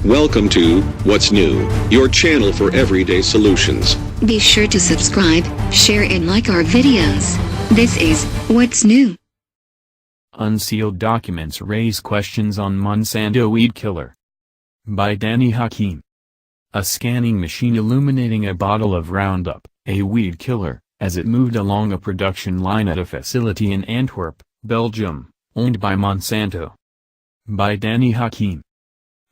Welcome to What's New, your channel for everyday solutions. Be sure to subscribe, share and like our videos. This is What's New. Unsealed documents raise questions on Monsanto weed killer. By Danny Hakim. A scanning machine illuminating a bottle of Roundup, a weed killer, as it moved along a production line at a facility in Antwerp, Belgium, owned by Monsanto. By Danny Hakim.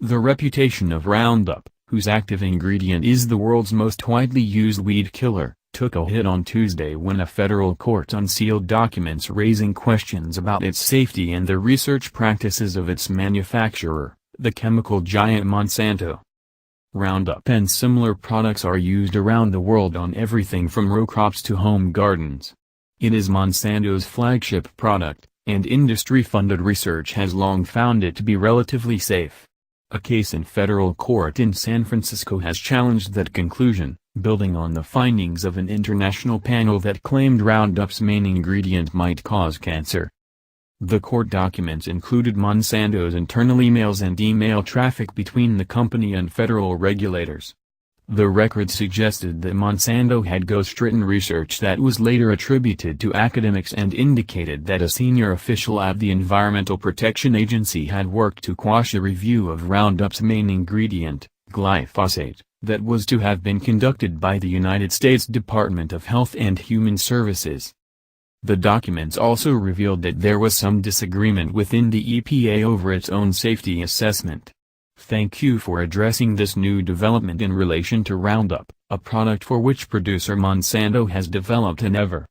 The reputation of Roundup, whose active ingredient is the world's most widely used weed killer, took a hit on Tuesday when a federal court unsealed documents raising questions about its safety and the research practices of its manufacturer, the chemical giant Monsanto. Roundup and similar products are used around the world on everything from row crops to home gardens. It is Monsanto's flagship product, and industry-funded research has long found it to be relatively safe. A case in federal court in San Francisco has challenged that conclusion, building on the findings of an international panel that claimed Roundup's main ingredient might cause cancer. The court documents included Monsanto's internal emails and email traffic between the company and federal regulators. The record suggested that Monsanto had ghostwritten research that was later attributed to academics and indicated that a senior official at the Environmental Protection Agency had worked to quash a review of Roundup's main ingredient, glyphosate, that was to have been conducted by the United States Department of Health and Human Services. The documents also revealed that there was some disagreement within the EPA over its own safety assessment. Thank you for addressing this new development in relation to Roundup, a product for which producer Monsanto has developed an ever.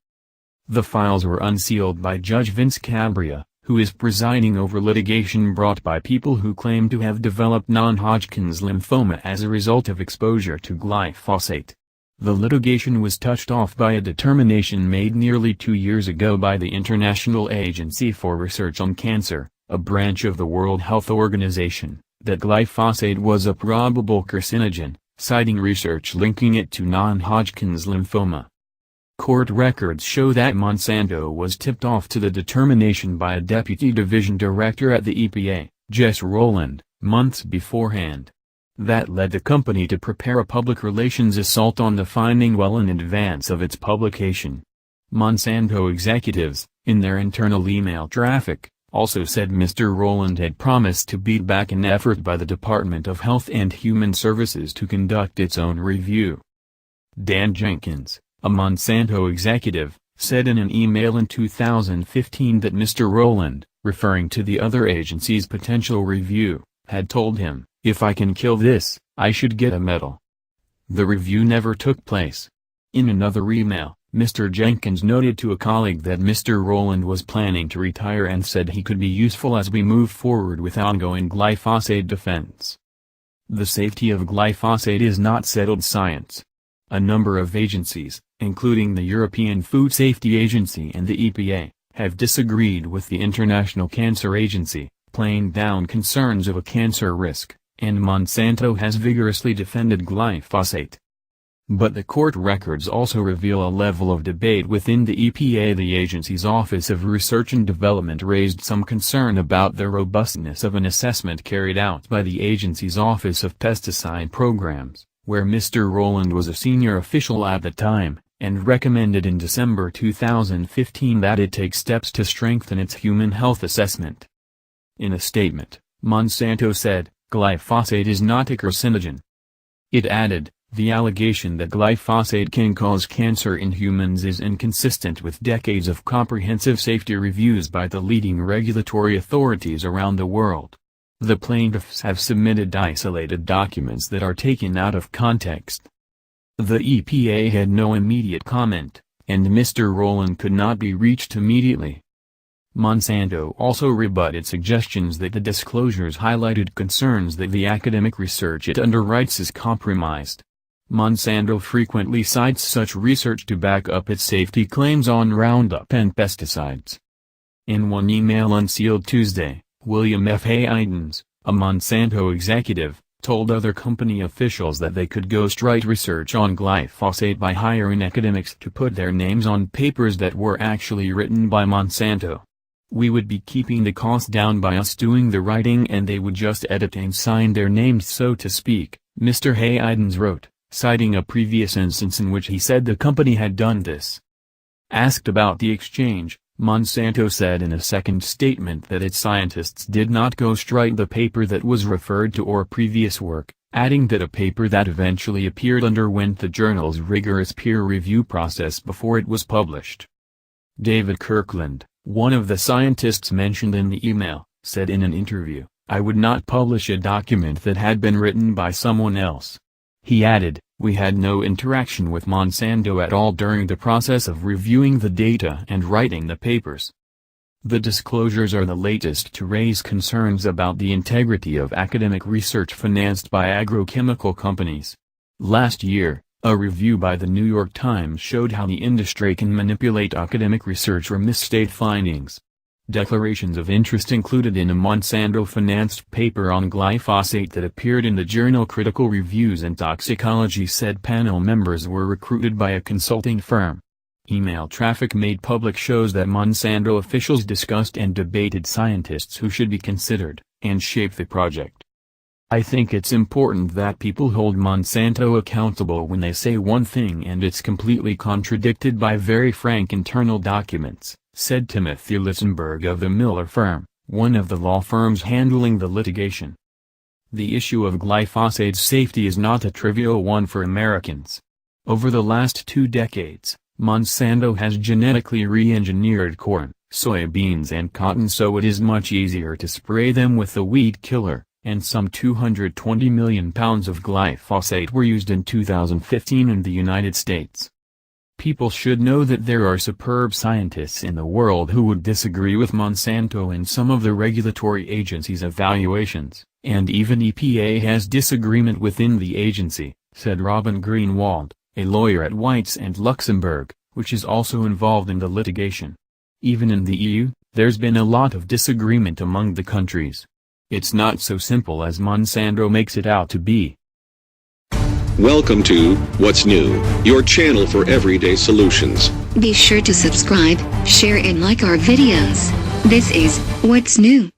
The files were unsealed by Judge Vince Cabria, who is presiding over litigation brought by people who claim to have developed non-Hodgkin's lymphoma as a result of exposure to glyphosate. The litigation was touched off by a determination made nearly 2 years ago by the International Agency for Research on Cancer, a branch of the World Health Organization, that glyphosate was a probable carcinogen, citing research linking it to non-Hodgkin's lymphoma. Court records show that Monsanto was tipped off to the determination by a deputy division director at the EPA, Jess Rowland, months beforehand. That led the company to prepare a public relations assault on the finding well in advance of its publication. Monsanto executives, in their internal email traffic, also said Mr. Rowland had promised to beat back an effort by the Department of Health and Human Services to conduct its own review. Dan Jenkins, a Monsanto executive, said in an email in 2015 that Mr. Rowland, referring to the other agency's potential review, had told him, "If I can kill this, I should get a medal." The review never took place. In another email, Mr. Jenkins noted to a colleague that Mr. Rowland was planning to retire and said he could be useful as we move forward with ongoing glyphosate defense. The safety of glyphosate is not settled science. A number of agencies, including the European Food Safety Agency and the EPA, have disagreed with the International Cancer Agency, playing down concerns of a cancer risk, and Monsanto has vigorously defended glyphosate. But the court records also reveal a level of debate within the EPA. The agency's Office of Research and Development raised some concern about the robustness of an assessment carried out by the agency's Office of Pesticide Programs, where Mr. Rowland was a senior official at the time, and recommended in December 2015 that it take steps to strengthen its human health assessment. In a statement, Monsanto said, "Glyphosate is not a carcinogen." It added, "The allegation that glyphosate can cause cancer in humans is inconsistent with decades of comprehensive safety reviews by the leading regulatory authorities around the world." The plaintiffs have submitted isolated documents that are taken out of context. The EPA had no immediate comment, and Mr. Rowland could not be reached immediately. Monsanto also rebutted suggestions that the disclosures highlighted concerns that the academic research it underwrites is compromised. Monsanto frequently cites such research to back up its safety claims on Roundup and pesticides. In one email unsealed Tuesday, William F. Haynes, a Monsanto executive, told other company officials that they could ghostwrite research on glyphosate by hiring academics to put their names on papers that were actually written by Monsanto. We would be keeping the cost down by us doing the writing and they would just edit and sign their names, so to speak, Mr. Hayden wrote, citing a previous instance in which he said the company had done this. Asked about the exchange, Monsanto said in a second statement that its scientists did not ghostwrite the paper that was referred to or previous work, adding that a paper that eventually appeared underwent the journal's rigorous peer review process before it was published. David Kirkland, one of the scientists mentioned in the email, said in an interview, "I would not publish a document that had been written by someone else." He added, "We had no interaction with Monsanto at all during the process of reviewing the data and writing the papers." The disclosures are the latest to raise concerns about the integrity of academic research financed by agrochemical companies. Last year, a review by the New York Times showed how the industry can manipulate academic research or misstate findings. Declarations of interest included in a Monsanto-financed paper on glyphosate that appeared in the journal Critical Reviews and Toxicology said panel members were recruited by a consulting firm. Email traffic made public shows that Monsanto officials discussed and debated scientists who should be considered, and shape the project. "I think it's important that people hold Monsanto accountable when they say one thing and it's completely contradicted by very frank internal documents," said Timothy Litzenberg of the Miller firm, one of the law firms handling the litigation. The issue of glyphosate safety is not a trivial one for Americans. Over the last 2 decades, Monsanto has genetically re-engineered corn, soybeans and cotton so it is much easier to spray them with the weed killer, and some 220 million pounds of glyphosate were used in 2015 in the United States. People should know that there are superb scientists in the world who would disagree with Monsanto and some of the regulatory agency's evaluations, and even EPA has disagreement within the agency, said Robin Greenwald, a lawyer at Whites and Luxembourg, which is also involved in the litigation. Even in the EU, there's been a lot of disagreement among the countries. It's not so simple as Monsanto makes it out to be. Welcome to What's New, your channel for everyday solutions. Be sure to subscribe, share and like our videos. This is What's New.